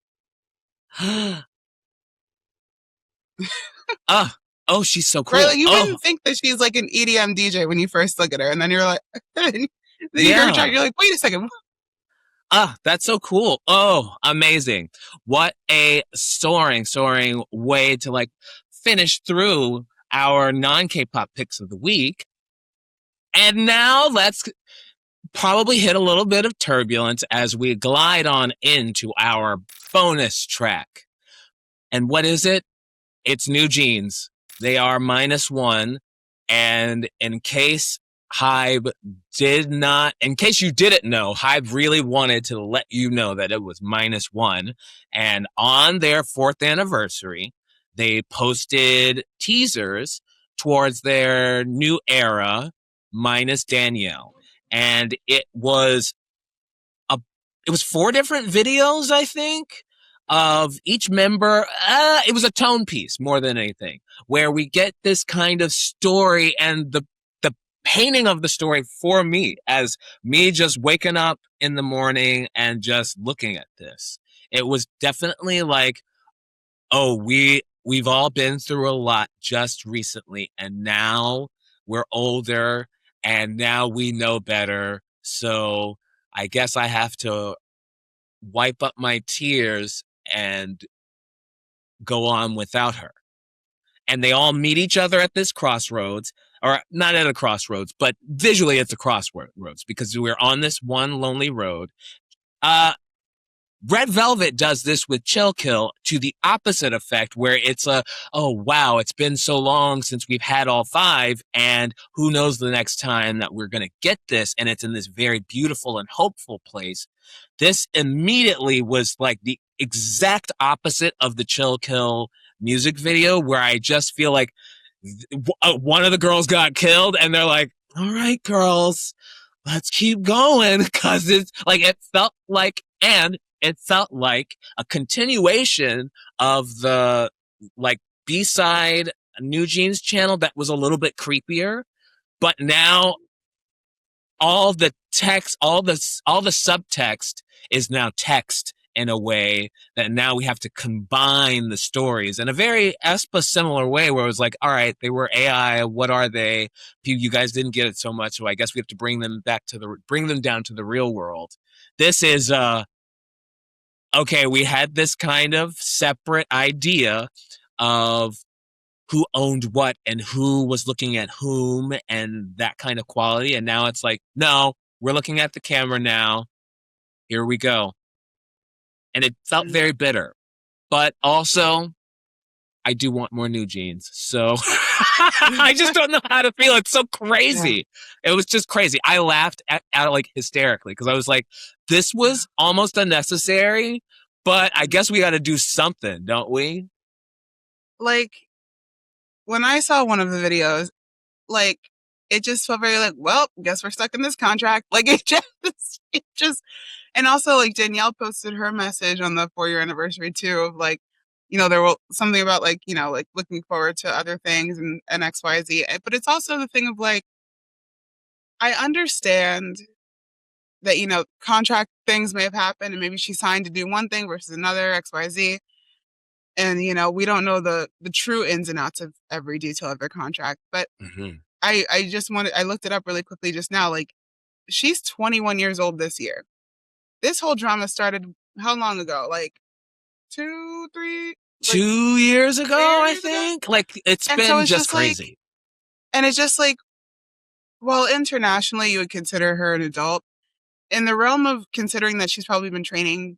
she's so cool. Right, like you wouldn't think that she's like an EDM DJ when you first look at her, and then you're like, then you hear her track, you're like, wait a second. That's so cool. Oh, amazing. What a soaring way to like finish through our non-K-pop picks of the week. And now let's probably hit a little bit of turbulence as we glide on into our bonus track. And what is it? It's NEWJEANS. They are -1. And in case you didn't know, Hybe really wanted to let you know that it was -1. And on their 4th anniversary, they posted teasers towards their new era, minus Danielle. And it was 4 different videos, I think, of each member. It was a tone piece more than anything, where we get this kind of story and the painting of the story for me, as me just waking up in the morning and just looking at this. It was definitely like, oh, we've all been through a lot just recently, and now we're older and now we know better. So I guess I have to wipe up my tears and go on without her. And they all meet each other at this crossroads, or not at a crossroads, but visually it's a crossroads because we're on this one lonely road. Red Velvet does this with Chill Kill to the opposite effect, where it's oh wow, it's been so long since we've had all 5, and who knows the next time that we're going to get this, and it's in this very beautiful and hopeful place. This immediately was like the exact opposite of the Chill Kill music video, where I just feel like one of the girls got killed and they're like, all right, girls, let's keep going. Cause it felt like a continuation of the like B-side NEWJEANS channel that was a little bit creepier, but now all the text, all the subtext is now text in a way that now we have to combine the stories in a very Espa similar way, where it was like, all right, they were AI. What are they? You guys didn't get it so much, so I guess we have to bring them down to the real world. This is okay, we had this kind of separate idea of who owned what and who was looking at whom and that kind of quality. And now it's like, no, we're looking at the camera now. Here we go. And it felt very bitter. But also, I do want more NEWJEANS. So I just don't know how to feel. It's so crazy. Yeah. It was just crazy. I laughed at like hysterically because I was like, this was almost unnecessary, but I guess we got to do something, don't we? Like, when I saw one of the videos, like, it just felt very like, well, guess we're stuck in this contract. Like, it just, and also, like, Danielle posted her message on the 4-year anniversary, too, of, like, you know, there was something about, like, you know, like, looking forward to other things and XYZ. But it's also the thing of, like, I understand that, you know, contract things may have happened and maybe she signed to do one thing versus another, XYZ. And, you know, we don't know the true ins and outs of every detail of their contract. But I just I looked it up really quickly just now. Like, she's 21 years old this year. This whole drama started how long ago? Like 2, 3? 2 years ago, I think. Like, it's been just crazy. Like, and it's just like, well, internationally, you would consider her an adult. In the realm of considering that she's probably been training,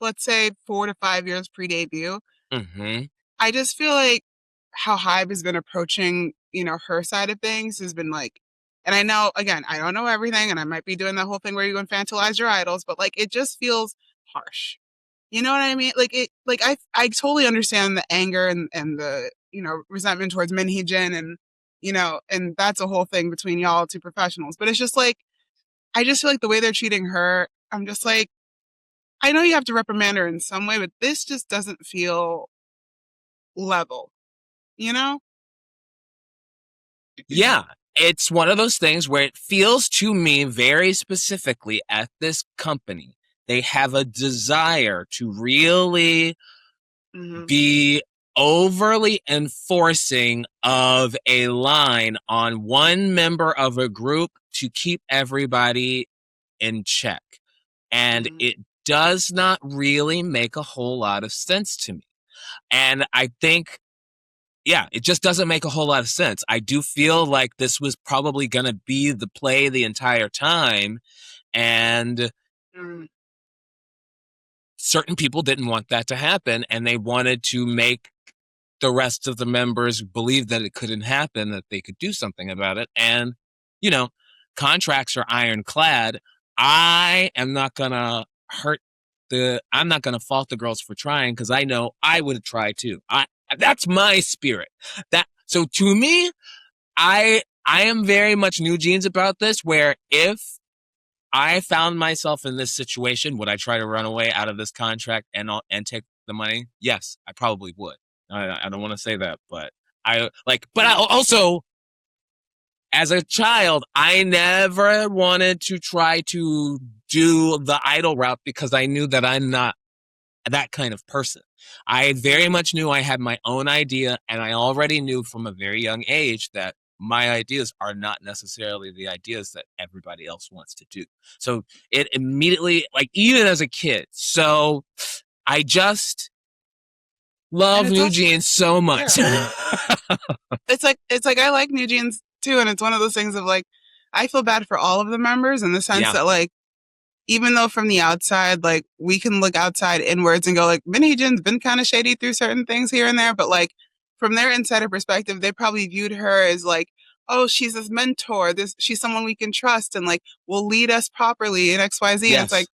let's say 4 to 5 years pre-debut, I just feel like how Hybe has been approaching, you know, her side of things has been like, and I know, again, I don't know everything, and I might be doing that whole thing where you infantilize your idols, but like, it just feels harsh. You know what I mean? Like, I totally understand the anger and the, you know, resentment towards Minhee-jin and, you know, and that's a whole thing between y'all two professionals. But it's just like, I just feel like the way they're treating her, I'm just like, I know you have to reprimand her in some way, but this just doesn't feel level, you know? Yeah. It's one of those things where it feels to me very specifically at this company, they have a desire to really be overly enforcing of a line on one member of a group to keep everybody in check. And it does not really make a whole lot of sense to me. And I think, yeah, it just doesn't make a whole lot of sense. I do feel like this was probably going to be the play the entire time. And certain people didn't want that to happen. And they wanted to make the rest of the members believe that it couldn't happen, that they could do something about it. And, you know, contracts are ironclad. I am not going to I'm not going to fault the girls for trying because I know I would have tried too. That's my spirit. So to me, I am very much NEWJEANS about this, where if I found myself in this situation, would I try to run away out of this contract and take the money? Yes, I probably would. I don't want to say that, but I also, as a child, I never wanted to try to do the idol route because I knew that I'm not that kind of person. I very much knew I had my own idea, and I already knew from a very young age that my ideas are not necessarily the ideas that everybody else wants to do. So it immediately, like, even as a kid, so I just love NEWJEANS so much. Yeah. It's like I like NEWJEANS too, and it's one of those things of like, I feel bad for all of the members in the sense that, like, even though from the outside, like, we can look outside inwards and go like, Minhee-jin's been kind of shady through certain things here and there, but like, from their insider perspective, they probably viewed her as like, oh, she's this mentor, she's someone we can trust and like will lead us properly in XYZ. Yes. And it's like,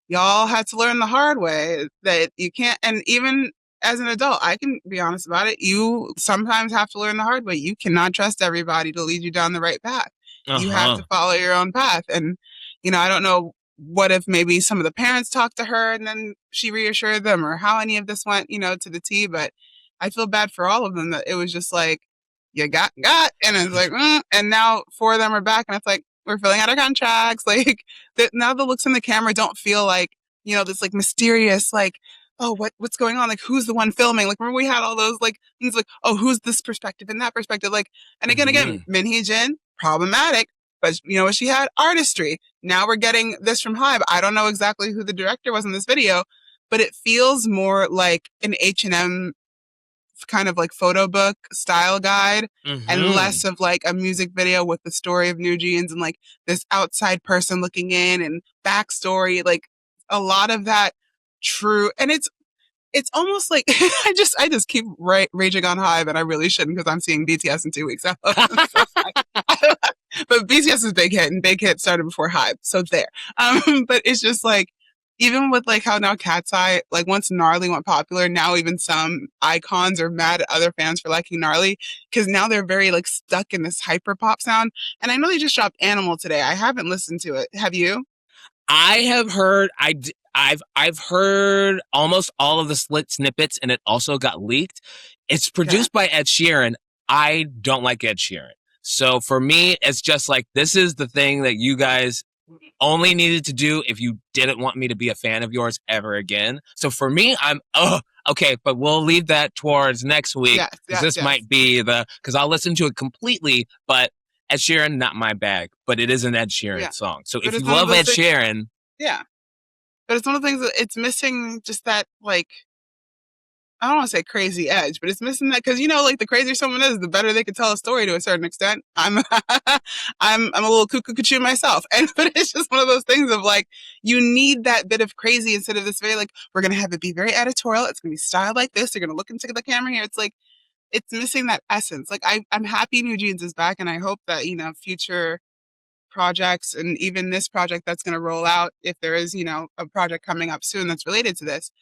y'all had to learn the hard way that you can't, and even as an adult, I can be honest about it, you sometimes have to learn the hard way. You cannot trust everybody to lead you down the right path. You have to follow your own path. And, you know, I don't know what if maybe some of the parents talked to her and then she reassured them, or how any of this went, you know, to the T, but I feel bad for all of them that it was just like, you got, and it's like, and now 4 of them are back and it's like, we're filling out our contracts. Like, now the looks in the camera don't feel like, you know, this like mysterious, like, oh, what's going on? Like, who's the one filming? Like, remember we had all those like things like, oh, who's this perspective and that perspective? Like, and again, Minhee-jin, problematic, But you know what she had? Artistry. Now we're getting this from Hybe. I don't know exactly who the director was in this video, but it feels more like an H&M kind of like photo book style guide and less of like a music video with the story of NewJeans and like this outside person looking in and backstory, like a lot of that true. And it's almost like I just keep raging on Hybe, and I really shouldn't because I'm seeing BTS in 2 weeks. But BTS is big hit, and big hit started before Hybe, so there. But it's just like, even with like how now Cat's Eye, like once Gnarly went popular, now even some icons are mad at other fans for liking Gnarly because now they're very like stuck in this hyper pop sound. And I know they just dropped Animal today. I haven't listened to it. Have you? I have heard. I've heard almost all of the snippets, and it also got leaked. It's produced by Ed Sheeran. I don't like Ed Sheeran, so for me, it's just like, this is the thing that you guys only needed to do if you didn't want me to be a fan of yours ever again. So for me, I'm okay, but we'll leave that towards next week because this might be because I'll listen to it completely, but Ed Sheeran, not my bag, but it is an Ed Sheeran song. So if you love Ed Sheeran. Yeah. But it's one of the things that it's missing, just that, like, I don't want to say crazy edge, but it's missing that because, you know, like the crazier someone is, the better they can tell a story to a certain extent. I'm a little cuckoo myself. But it's just one of those things of like, you need that bit of crazy instead of this very like, we're going to have it be very editorial. It's going to be styled like this. You're going to look into the camera here. It's like, it's missing that essence. Like I'm happy NewJeans is back, and I hope that, you know, future projects and even this project that's going to roll out, if there is, you know, a project coming up soon that's related to this,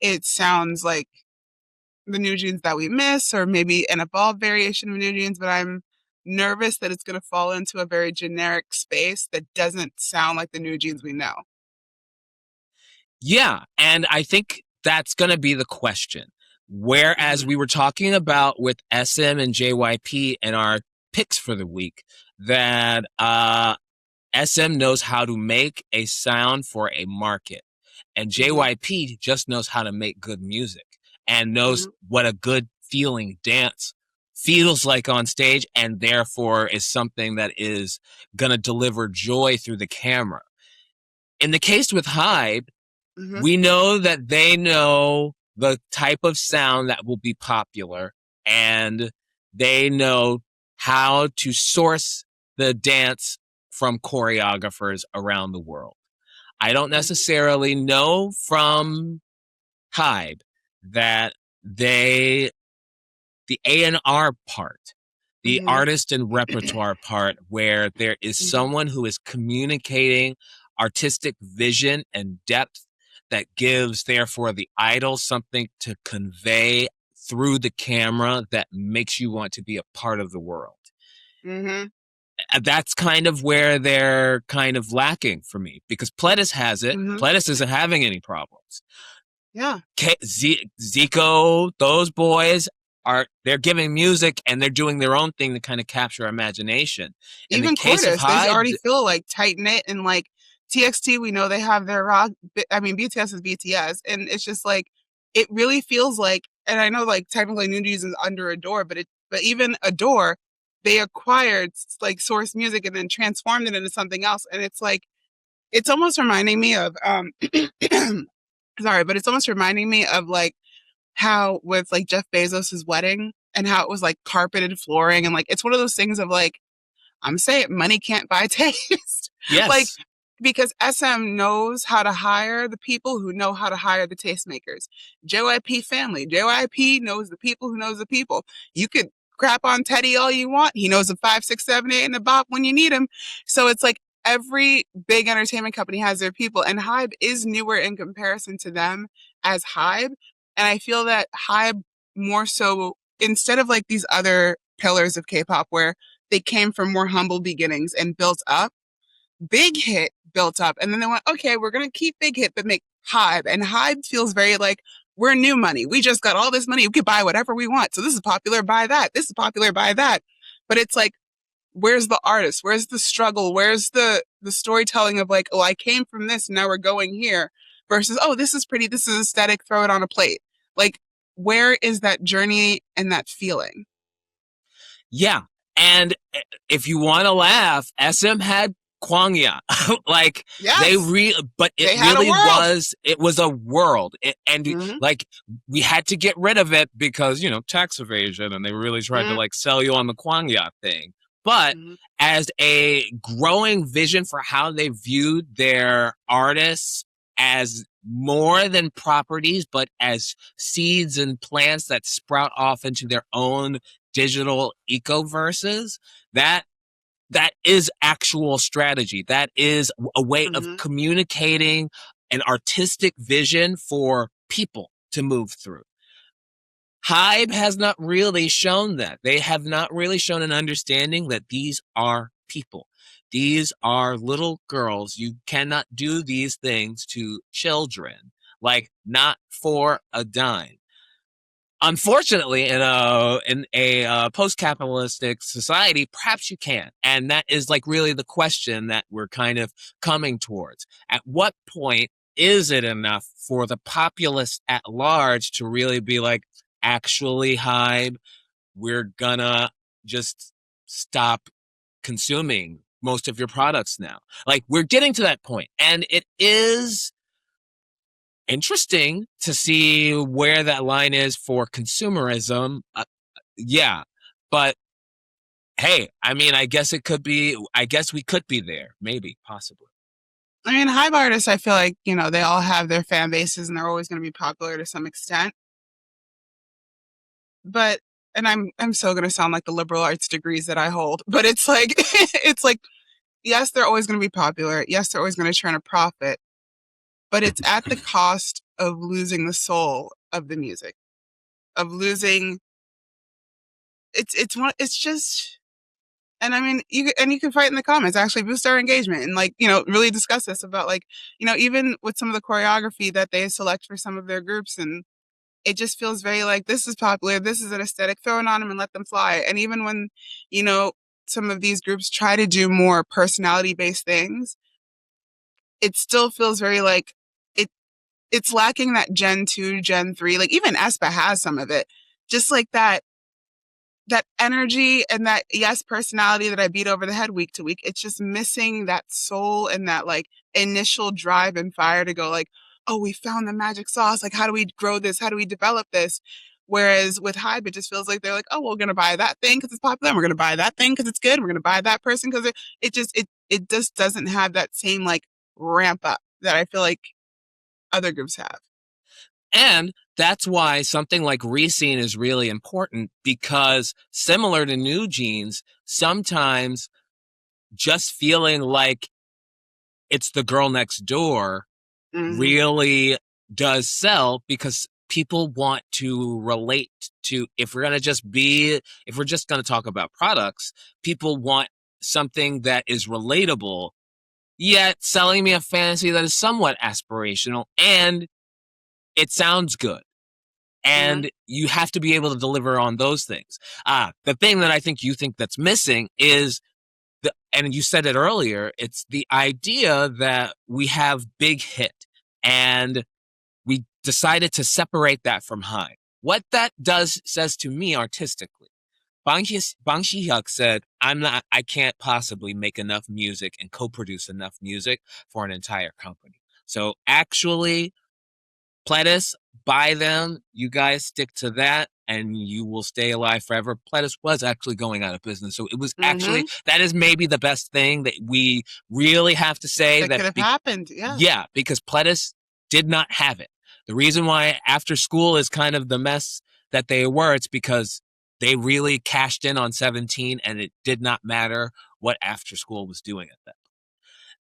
it sounds like the NewJeans that we miss, or maybe an evolved variation of NewJeans. But I'm nervous that it's going to fall into a very generic space that doesn't sound like the NewJeans we know. Yeah, and I think that's going to be the question. Whereas we were talking about with SM and JYP and our picks for the week, that SM knows how to make a sound for a market, and JYP just knows how to make good music and knows what a good feeling dance feels like on stage, and therefore is something that is going to deliver joy through the camera. In the case with Hybe, we know that they know the type of sound that will be popular, and they know how to source the dance from choreographers around the world. I don't necessarily know from Hybe that the A&R part, the artist and repertoire part, where there is someone who is communicating artistic vision and depth that gives, therefore, the idol something to convey through the camera that makes you want to be a part of the world. That's kind of where they're kind of lacking for me, because Pledis has it. Pledis isn't having any problems. Yeah. Zico, those boys they're giving music and they're doing their own thing to kind of capture imagination. In Even the case Cordis, of Hybe, they already feel like tight knit, and like TXT, we know they have their rock. I mean, BTS is BTS, and it's just like, it really feels like, and I know like technically NewJeans is under Adore, but even Adore, they acquired like Source Music and then transformed it into something else, and it's like, it's almost reminding me of sorry, but it's almost reminding me of like how with like Jeff Bezos's wedding and how it was like carpeted flooring, and like it's one of those things of like, I'm saying money can't buy taste. Yes. Like, because SM knows how to hire the people who know how to hire the tastemakers. JYP family. JYP knows the people who knows the people. You could crap on Teddy all you want. He knows the 5, 6, 7, 8 and the bop when you need him. So it's like every big entertainment company has their people, and Hybe is newer in comparison to them as Hybe. And I feel that Hybe more so, instead of like these other pillars of K-pop where they came from more humble beginnings and built up, Big Hit built up, and then they went, okay, we're going to keep Big Hit, but make Hybe. And Hybe feels very like, we're new money. We just got all this money. We could buy whatever we want. So this is popular, buy that. This is popular, buy that. But it's like, where's the artist? Where's the struggle? Where's the storytelling of like, oh, I came from this, now we're going here, versus, oh, this is pretty, this is aesthetic, throw it on a plate. Like, where is that journey and that feeling? Yeah. And if you want to laugh, SM had Kwangya. Like Yes, but it they had a really world. it was a world. And Mm-hmm. like we had to get rid of it because, tax evasion, and they really tried to like sell you on the Kwangya thing. But Mm-hmm. as a growing vision for how they viewed their artists as more than properties, but as seeds and plants that sprout off into their own digital ecoverses, that is actual strategy. That is a way of Mm-hmm. communicating an artistic vision for people to move through. Hybe has not really shown that. They have not really shown an understanding that these are people. These are little girls. You cannot do these things to children, like not for a dime. Unfortunately, in a post-capitalistic society, perhaps you can, and that is like really the question that we're kind of coming towards. At what point is it enough for the populace at large to really be like, actually, Hybe, we're gonna just stop consuming most of your products now? Like, we're getting to that point, and it is interesting to see where that line is for consumerism. Yeah, but hey, I mean, I guess we could be there, maybe, possibly. I mean, Hype artists, I feel like, they all have their fan bases and they're always going to be popular to some extent. But, and I'm so going to sound like the liberal arts degrees that I hold, but it's like, it's like, yes, they're always going to be popular. Yes, they're always going to turn a profit, but it's at the cost of losing the soul of the music, of losing, it's just, and I mean, you can fight in the comments, actually boost our engagement and like, really discuss this about like, even with some of the choreography that they select for some of their groups, and it just feels very like this is popular, this is an aesthetic, throw it on them and let them fly. And even when, you know, some of these groups try to do more personality based things, it still feels very like it it's lacking that Gen 2, Gen 3, like even aespa has some of it. Just like that energy and that yes personality that I beat over the head week to week. It's just missing that soul and that like initial drive and fire to go like, oh, we found the magic sauce. Like, how do we grow this? How do we develop this? Whereas with Hype, it just feels like they're like, oh, we're gonna buy that thing because it's popular. And we're gonna buy that thing because it's good. We're gonna buy that person because it just doesn't have that same like ramp up that I feel like other groups have. And that's why something like Rescene is really important, because similar to NEWJEANS, sometimes just feeling like it's the girl next door Mm-hmm. really does sell, because people want to relate to, if we're just going to talk about products, people want something that is relatable, yet selling me a fantasy that is somewhat aspirational and it sounds good. Mm-hmm. And you have to be able to deliver on those things. The thing that I think you think that's missing is and you said it earlier, it's the idea that we have big hit and we decided to separate that from high. What that says to me artistically, Bang Shi-hyuk said, I can't possibly make enough music and co-produce enough music for an entire company. So actually, Pledis, buy them. You guys stick to that and you will stay alive forever. Pledis was actually going out of business. So it was Mm-hmm. that is maybe the best thing that we really have to say, That that could have happened. Yeah. yeah, because Pledis did not have it. The reason why After School is kind of the mess that they were, it's because they really cashed in on 17 and it did not matter what After School was doing at that.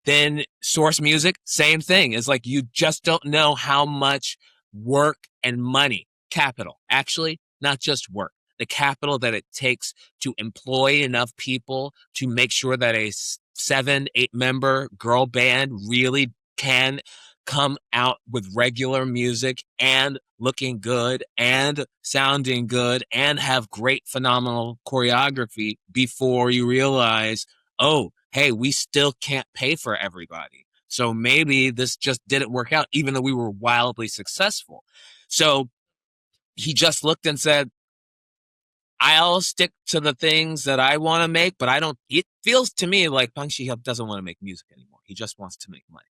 Then Source Music, same thing. It's like you just don't know how much work and money, capital, actually, not just work, the capital that it takes to employ enough people to make sure that a 7, 8 member girl band really can come out with regular music and looking good and sounding good and have great, phenomenal choreography before you realize, oh, hey, we still can't pay for everybody. So maybe this just didn't work out, even though we were wildly successful. So he just looked and said, I'll stick to the things that I want to make, but I don't. It feels to me like Bang Si-hyuk doesn't want to make music anymore. He just wants to make money.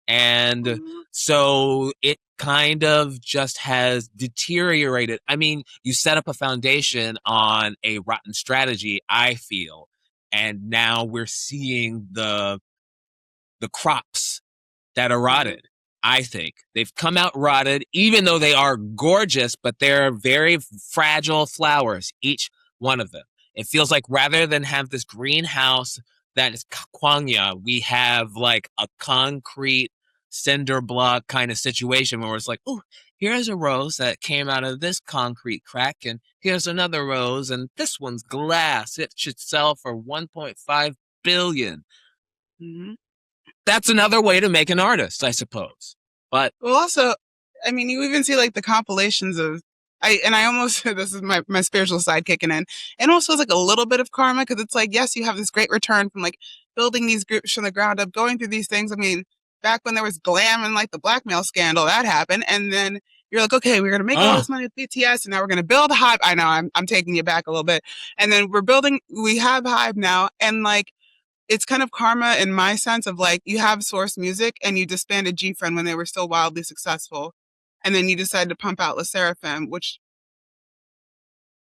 And so it kind of just has deteriorated. I mean, you set up a foundation on a rotten strategy, I feel, and now we're seeing the crops that are rotted. I think they've come out rotted, even though they are gorgeous, but they're very fragile flowers, each one of them. It feels like rather than have this greenhouse that is Kwangya, we have like a concrete cinder block kind of situation where it's like, oh, here's a rose that came out of this concrete crack, and here's another rose, and this one's glass. It should sell for 1.5 billion. Mm-hmm. That's another way to make an artist, I suppose. But well, also, I mean, you even see like the compilations of I almost this is my spiritual side kicking in, and also it's like a little bit of karma because it's like yes, you have this great return from like building these groups from the ground up, going through these things. I mean, back when there was glam and like the blackmail scandal that happened, and then you're like, okay, we're gonna make all this money with BTS, and now we're gonna build Hype. I know I'm taking you back a little bit, and then we have Hype now, and like. It's kind of karma in my sense of like you have Source Music and you disbanded G-Friend when they were still wildly successful. And then you decided to pump out Le Seraphim, which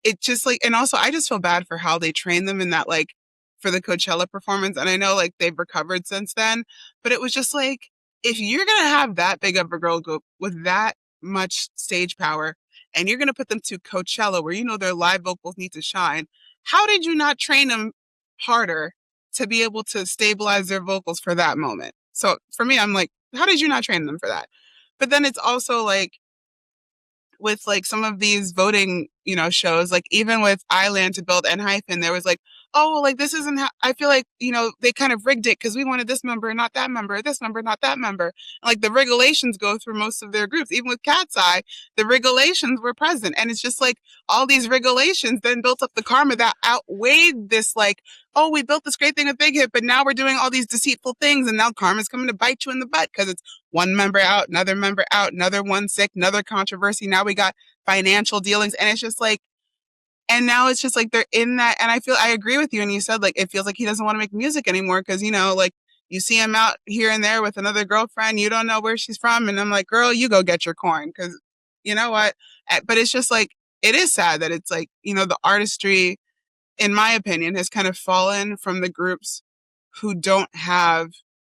it just like, and also I just feel bad for how they trained them in that like for the Coachella performance. And I know like they've recovered since then, but it was just like, if you're going to have that big of a girl group with that much stage power and you're going to put them to Coachella where you know their live vocals need to shine, how did you not train them harder to be able to stabilize their vocals for that moment? So for me, I'm like, how did you not train them for that? But then it's also like with like some of these voting, shows, like even with Island to build N-Hyphen, there was like, oh, like this isn't how I feel like, they kind of rigged it because we wanted this member, not that member, this member, not that member. And like the regulations go through most of their groups. Even with Cat's Eye, the regulations were present. And it's just like all these regulations then built up the karma that outweighed this like, oh, we built this great thing with Big Hit, but now we're doing all these deceitful things and now karma's coming to bite you in the butt because it's one member out, another one sick, another controversy. Now we got financial dealings. And it's just like, and now it's just like they're in that. And I agree with you. And you said like, it feels like he doesn't want to make music anymore because, like you see him out here and there with another girlfriend. You don't know where she's from. And I'm like, girl, you go get your coin because you know what? But it's just like, it is sad that it's like, the artistry, in my opinion, has kind of fallen from the groups who don't have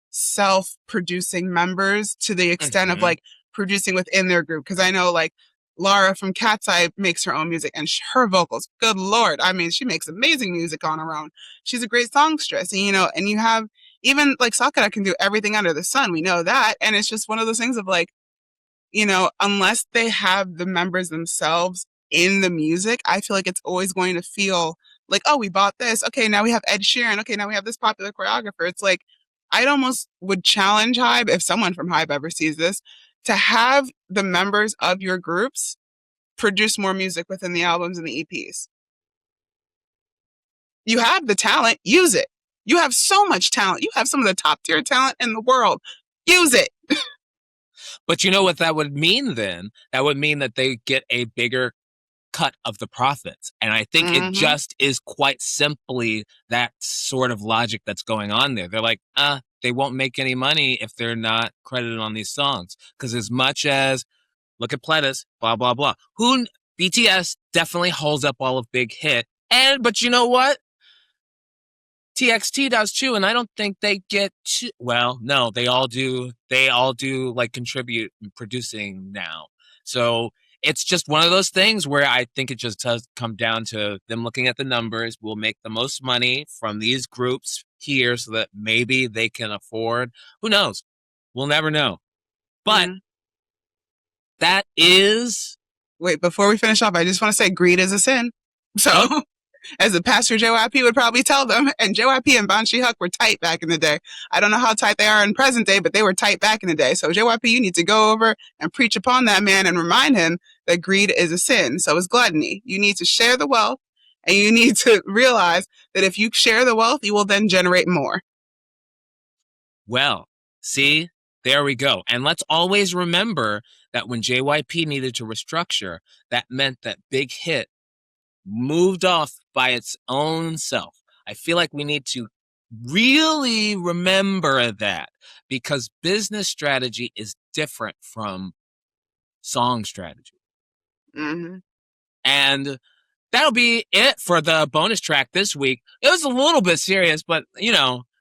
self-producing members to the extent of like producing within their group. Because I know like Lara from Cat's Eye makes her own music and her vocals, good Lord. I mean, she makes amazing music on her own. She's a great songstress. And, and you have even like Sakura can do everything under the sun. We know that. And it's just one of those things of like, unless they have the members themselves in the music, I feel like it's always going to feel like, oh, we bought this. Okay, now we have Ed Sheeran. Okay, now we have this popular choreographer. It's like, I'd almost would challenge Hybe, if someone from Hybe ever sees this, to have the members of your groups produce more music within the albums and the EPs. You have the talent, use it. You have so much talent. You have some of the top tier talent in the world. Use it. But you know what that would mean then? That would mean that they get a bigger cut of the profits. And I think it just is quite simply that sort of logic that's going on there. They're like, they won't make any money if they're not credited on these songs. Because as much as, look at Pledis, blah, blah, blah. BTS definitely holds up all of Big Hit. But you know what? TXT does too, and I don't think they get too, well, no, they all do like contribute in producing now. So it's just one of those things where I think it just does come down to them looking at the numbers. We'll make the most money from these groups here so that maybe they can afford. Who knows? We'll never know. But that is. Wait, before we finish off, I just want to say greed is a sin. So, as the pastor JYP would probably tell them, and JYP and Bang Si-hyuk were tight back in the day. I don't know how tight they are in present day, but they were tight back in the day. So JYP, you need to go over and preach upon that man and remind him that greed is a sin. So is gluttony. You need to share the wealth, and you need to realize that if you share the wealth, you will then generate more. Well, see, there we go. And let's always remember that when JYP needed to restructure, that meant that Big Hit moved off by its own self. I feel like we need to really remember that because business strategy is different from song strategy. Mm-hmm. And that'll be it for the bonus track this week. It was a little bit serious, but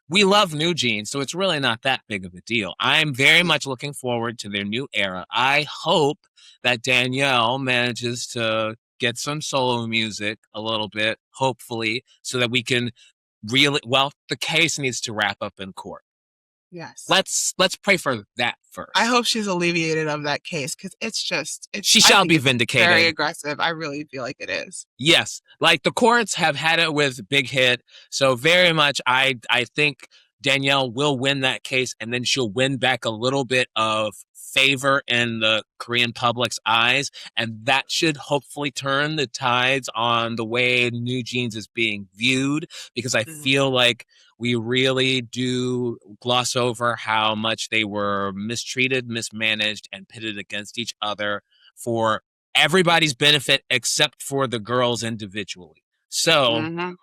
we love NewJeans, so it's really not that big of a deal. I'm very much looking forward to their new era. I hope that Danielle manages to get some solo music a little bit, hopefully, so that we can the case needs to wrap up in court. Yes. Let's pray for that first. I hope she's alleviated of that case because she shall be vindicated. Very aggressive. I really feel like it is. Yes, like the courts have had it with Big Hit, so very much I think Danielle will win that case, and then she'll win back a little bit of favor in the Korean public's eyes, and that should hopefully turn the tides on the way NewJeans is being viewed, because I feel like we really do gloss over how much they were mistreated, mismanaged, and pitted against each other for everybody's benefit except for the girls individually. So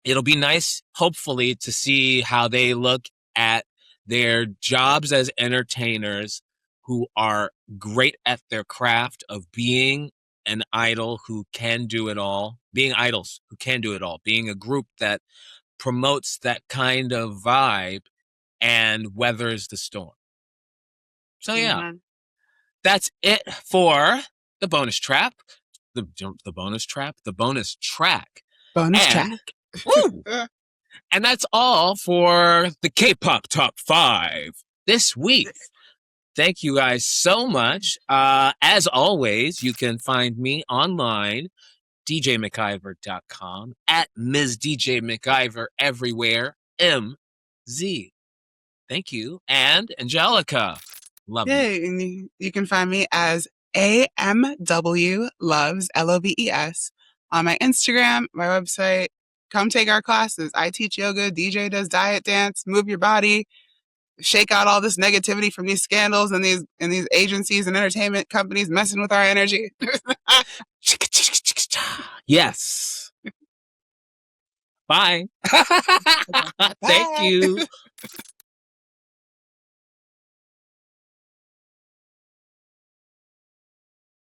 it'll be nice, hopefully, to see how they look at their jobs as entertainers who are great at their craft of being an idol who can do it all, being idols who can do it all, being a group that promotes that kind of vibe and weathers the storm. So yeah, that's it for the bonus trap, the bonus trap, the bonus track. Bonus track. Woo! And that's all for the K-pop Top 5 this week. Thank you guys so much. As always, you can find me online, djmciver.com, at Ms. DJ McIver everywhere, MZ. Thank you. And Angelica, love you. And you can find me as AMW Loves, LOVES, on my Instagram, my website. Come take our classes. I teach yoga. DJ does diet dance. Move your body. Shake out all this negativity from these scandals and these agencies and entertainment companies messing with our energy. Yes. Bye. Bye. Thank you.